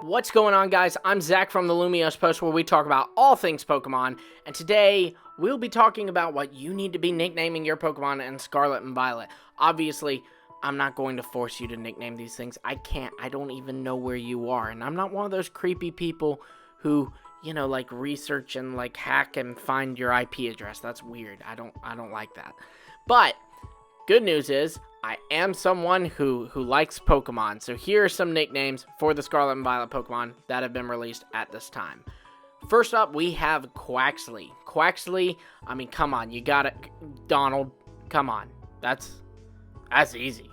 What's going on, guys? I'm Zach from the Lumios Post, where we talk about all things Pokemon, and today we'll be talking about what you need to be nicknaming your Pokemon in Scarlet and Violet. Obviously, I'm not going to force you to nickname these things. I can't. I don't even know where you are, and I'm not one of those creepy people who, like research and like hack and find your IP address. That's weird. I don't like that. But good news is, I am someone who likes Pokemon, so here are some nicknames for the Scarlet and Violet Pokemon that have been released at this time. First up, we have Quaxley. Quaxley, I mean, come on, you got it, Donald, come on, that's easy.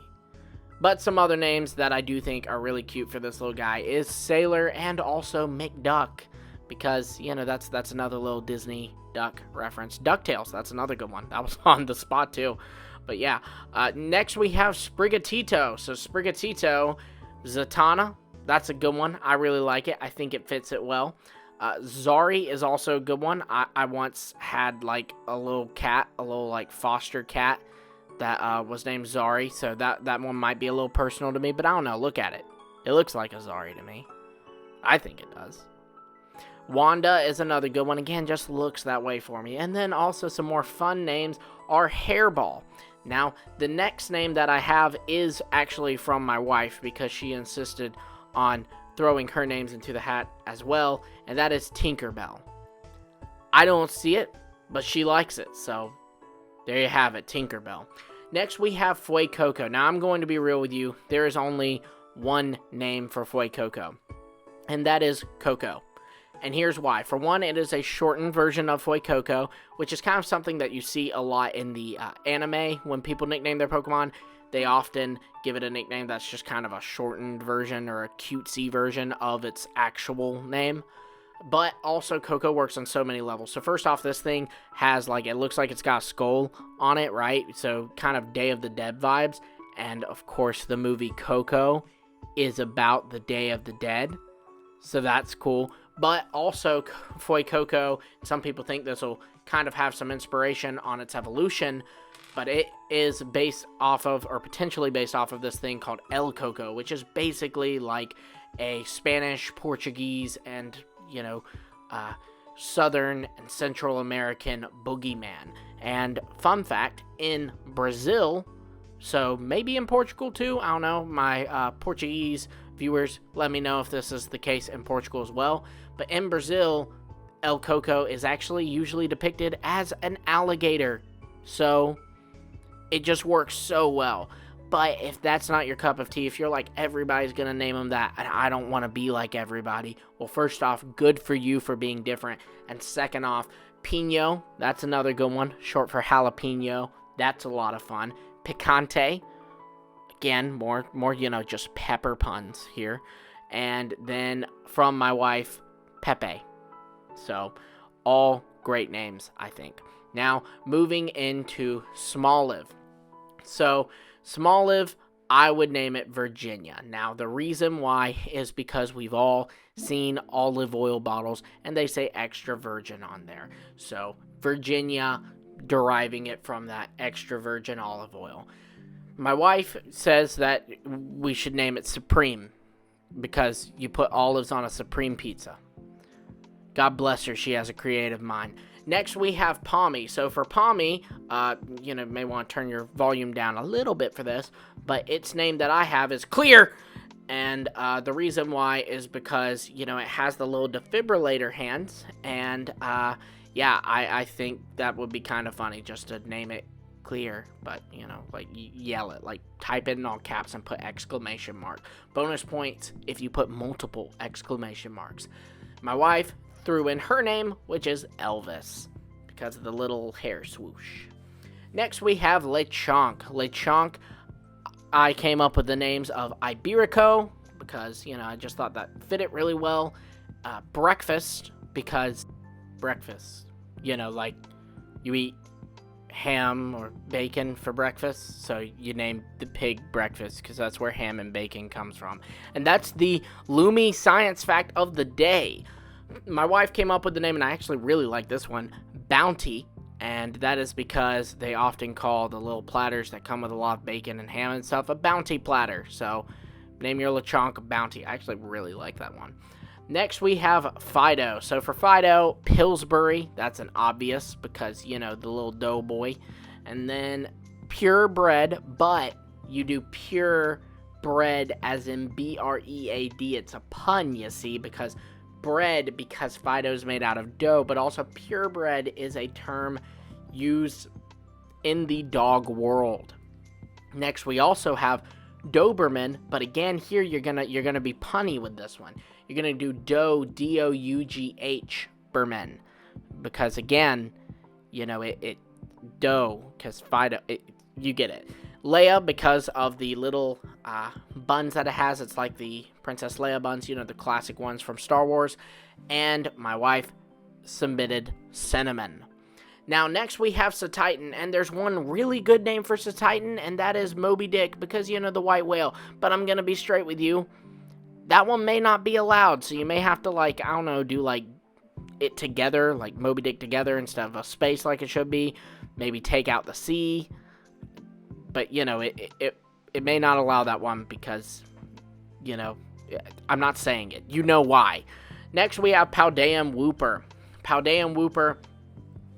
But some other names that I do think are really cute for this little guy is Sailor and also McDuck, because, that's another little Disney duck reference. DuckTales, that's another good one. That was on the spot, too. But yeah, next we have Sprigatito. So Sprigatito, Zatanna, that's a good one. I really like it. I think it fits it well. Zari is also a good one. I once had like a little cat, a little like foster cat that was named Zari. So that one might be a little personal to me, but I don't know. Look at it. It looks like a Zari to me. I think it does. Wanda is another good one. Again, just looks that way for me. And then also some more fun names are Hairball. Now, the next name that I have is actually from my wife because she insisted on throwing her names into the hat as well, and that is Tinkerbell. I don't see it, but she likes it, so there you have it, Tinkerbell. Next, we have Coco. Now, I'm going to be real with you. There is only one name for Coco, and that is Coco. And here's why. For one, it is a shortened version of Coco, which is kind of something that you see a lot in the anime. When people nickname their Pokemon, they often give it a nickname that's just kind of a shortened version or a cutesy version of its actual name. But also, Coco works on so many levels. So first off, this thing has, it looks like it's got a skull on it, right? So kind of Day of the Dead vibes. And of course, the movie Coco is about the Day of the Dead. So that's cool. But also, Coco, some people think this will kind of have some inspiration on its evolution, but it is based off of, or potentially based off of, this thing called El Coco, which is basically like a Spanish, Portuguese, and, Southern and Central American boogeyman. And fun fact, in Brazil, so maybe in Portugal too, I don't know, my Portuguese viewers, let me know if this is the case in Portugal as well. But in Brazil, El Coco is actually usually depicted as an alligator. So it just works so well. But if that's not your cup of tea, if you're like, everybody's going to name them that, and I don't want to be like everybody, well, first off, good for you for being different. And second off, Pino, that's another good one, short for jalapeno. That's a lot of fun. Picante. Again, more, just pepper puns here. And then from my wife, Pepe. So, all great names, I think. Now, moving into Smoliv. So, Smoliv, I would name it Virginia. Now, the reason why is because we've all seen olive oil bottles, and they say extra virgin on there. So, Virginia, deriving it from that extra virgin olive oil. My wife says that we should name it Supreme because you put olives on a Supreme pizza. God bless her, she has a creative mind. Next, we have Pommy. So for Pommy, may want to turn your volume down a little bit for this, but its name that I have is Clear. And the reason why is because, it has the little defibrillator hands. And, I think that would be kind of funny just to name it Clear, but yell it, type it in all caps and put exclamation mark. Bonus points if you put multiple exclamation marks. My wife threw in her name, which is Elvis, because of the little hair swoosh. Next we have Lechonk. Lechonk, I came up with the names of Iberico because I just thought that fit it really well. Breakfast, because breakfast, you eat ham or bacon for breakfast, so you name the pig Breakfast because that's where ham and bacon comes from. And that's the Lumi science fact of the day. My wife came up with the name, and I actually really like this one, Bounty, and that is because they often call the little platters that come with a lot of bacon and ham and stuff a bounty platter. So Name your Lechonk Bounty. I actually really like that one. Next, we have Fido. So for Fido, Pillsbury. That's an obvious because, you know, the little doughboy. And then purebred, but you do pure bread as in B-R-E-A-D. It's a pun, you see, because bread, because Fido's made out of dough, but also purebred is a term used in the dog world. Next, we also have Doberman, but again, here you're gonna be punny with this one. You're gonna do Dough, D-O-U-G-H, Berman, because again, you know it dough, because Fido, you get it. Leia, because of the little buns that it has. It's like the Princess Leia buns, you know, the classic ones from Star Wars. And my wife submitted Cinnamon. Now, next we have Satitan, and there's one really good name for Satitan, and that is Moby Dick, because, you know, the white whale. But I'm going to be straight with you. That one may not be allowed, so you may have to, like, I don't know, do, like, it together, like Moby Dick together instead of a space like it should be. Maybe take out the C. But, you know, it may not allow that one because, you know, I'm not saying it. You know why. Next, we have Paldeum Whooper. Paldeum Whooper,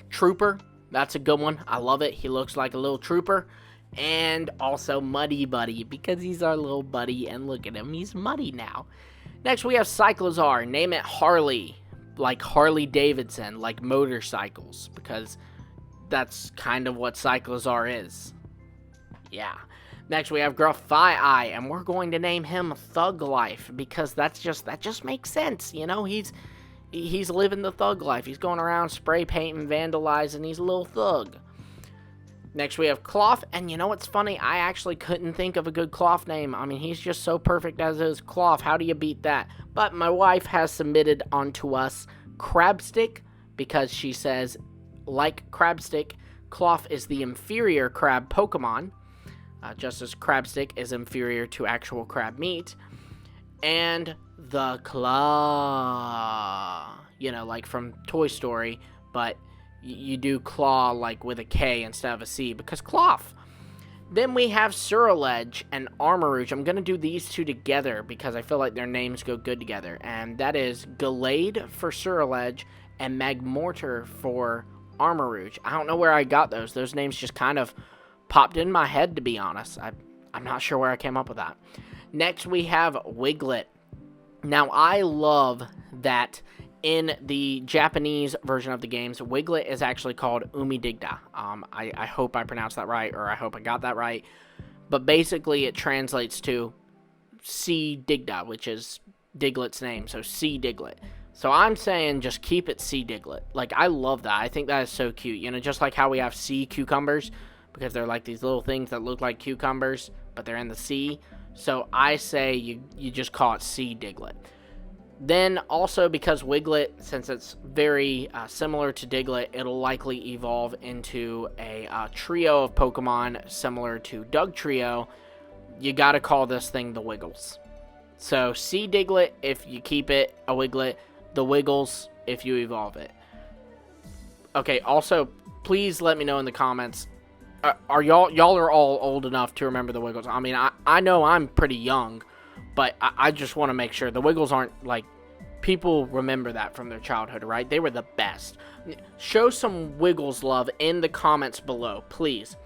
Trooper. That's a good one. I love it. He looks like a little trooper. And also Muddy Buddy, because he's our little buddy. And look at him. He's muddy now. Next, we have Cyclozar. Name it Harley. Like Harley Davidson. Like motorcycles. Because that's kind of what Cyclozar is. Yeah. Next, we have Gruffy-Eye, and we're going to name him Thug Life, because that just makes sense, you know? He's living the thug life. He's going around spray painting, vandalizing. He's a little thug. Next, we have Cloth, and you know what's funny? I actually couldn't think of a good Cloth name. I mean, he's just so perfect as is. Cloth, how do you beat that? But my wife has submitted onto us Crabstick, because she says, like Crabstick, Cloth is the inferior crab Pokemon. Just as Crabstick is inferior to actual crab meat. And the Claw. You know, like from Toy Story. But you do Claw like with a K instead of a C. Because Cloth. Then we have Surro and Armarouge. I'm going to do these two together because I feel like their names go good together. And that is Gallade for Surro and Magmortar for Armarouge. I don't know where I got those. Those names just kind of popped in my head, to be honest. I'm not sure where I came up with that. Next, we have Wiglet. Now, I love that in the Japanese version of the games, Wiglet is actually called Umidigda. I hope I pronounced that right, or I hope I got that right. But basically, it translates to C. Digda, which is Diglet's name, so C. Diglett. So I'm saying just keep it C. Diglett. Like, I love that. I think that is so cute. You know, just like how we have sea cucumbers, because they're like these little things that look like cucumbers, but they're in the sea. So I say you just call it C. Diglett. Then also because Wiglet, since it's very similar to Diglett, it'll likely evolve into a trio of Pokemon similar to Doug Trio. You gotta call this thing the Wiggles. So C. Diglett if you keep it a Wiglet, the Wiggles if you evolve it. Okay, also, please let me know in the comments, are y'all are all old enough to remember the Wiggles? I mean, I know I'm pretty young, but I just want to make sure the Wiggles aren't like, people remember that from their childhood, right? They were the best. Show some Wiggles love in the comments below, please.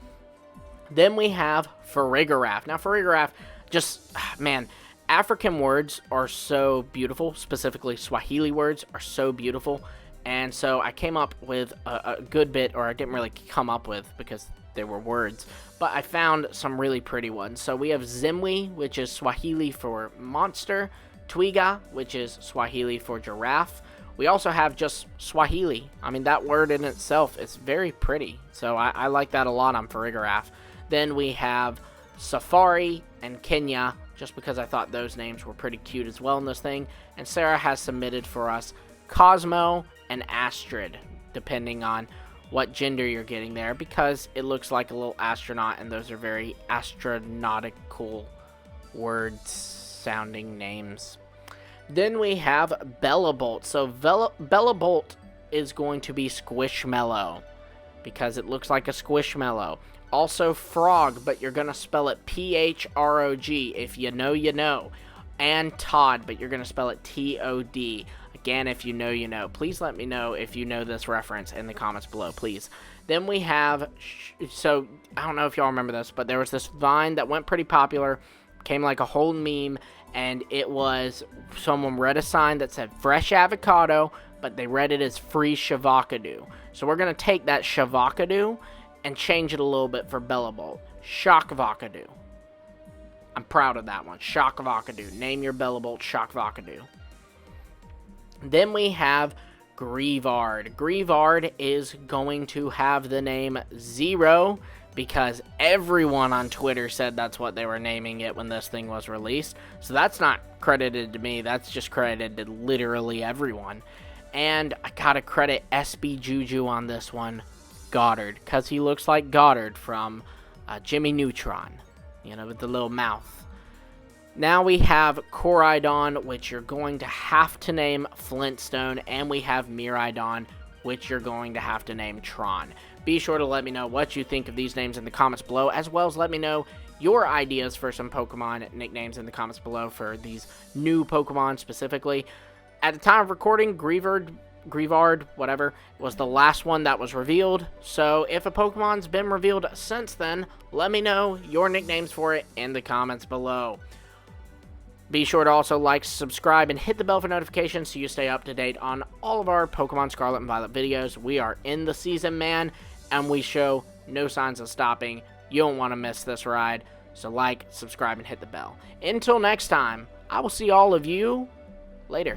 Then we have Farigiraf. Now, Farigiraf, just, man, African words are so beautiful. Specifically, Swahili words are so beautiful. And so I came up with a good bit, or I didn't really come up with because they were words, but I found some really pretty ones. So we have Zimwi, which is Swahili for monster, Twiga, which is Swahili for giraffe. We also have just Swahili. I mean, that word in itself is very pretty, so I like that a lot on Farigiraf. Then we have Safari and Kenya, just because I thought those names were pretty cute as well in this thing. And Sarah has submitted for us Cosmo and Astrid, depending on what gender you're getting there, because it looks like a little astronaut, and those are very astronautical words sounding names. Then we have Bellabolt. So Bellabolt is going to be Squishmallow, because it looks like a Squishmallow. Also Frog, but you're going to spell it P-H-R-O-G. If you know, you know. And Todd, but you're going to spell it T-O-D. Again, if you know, you know. Please let me know if you know this reference in the comments below, please. Then we have, so I don't know if y'all remember this, but there was this Vine that went pretty popular, became like a whole meme, and it was someone read a sign that said fresh avocado, but they read it as free shavacado. So we're going to take that shavacado and change it a little bit for Bella Bolt. Shockvacado. I'm proud of that one. Shockvacado. Name your Bella Bolt Shockvacado. Then we have Grievard. Grievard is going to have the name Zero because everyone on Twitter said that's what they were naming it when this thing was released. So that's not credited to me. That's just credited to literally everyone. And I gotta credit SB Juju on this one, Goddard, because he looks like Goddard from Jimmy Neutron, you know, with the little mouth. Now we have Coridon, which you're going to have to name Flintstone, and we have Miraidon, which you're going to have to name Tron. Be sure to let me know what you think of these names in the comments below, as well as let me know your ideas for some Pokemon nicknames in the comments below for these new Pokemon specifically. At the time of recording, Grievard, whatever, was the last one that was revealed. So if a Pokemon's been revealed since then, let me know your nicknames for it in the comments below. Be sure to also like, subscribe, and hit the bell for notifications so you stay up to date on all of our Pokemon Scarlet and Violet videos. We are in the season, man, and we show no signs of stopping. You don't want to miss this ride. So like, subscribe, and hit the bell. Until next time, I will see all of you later.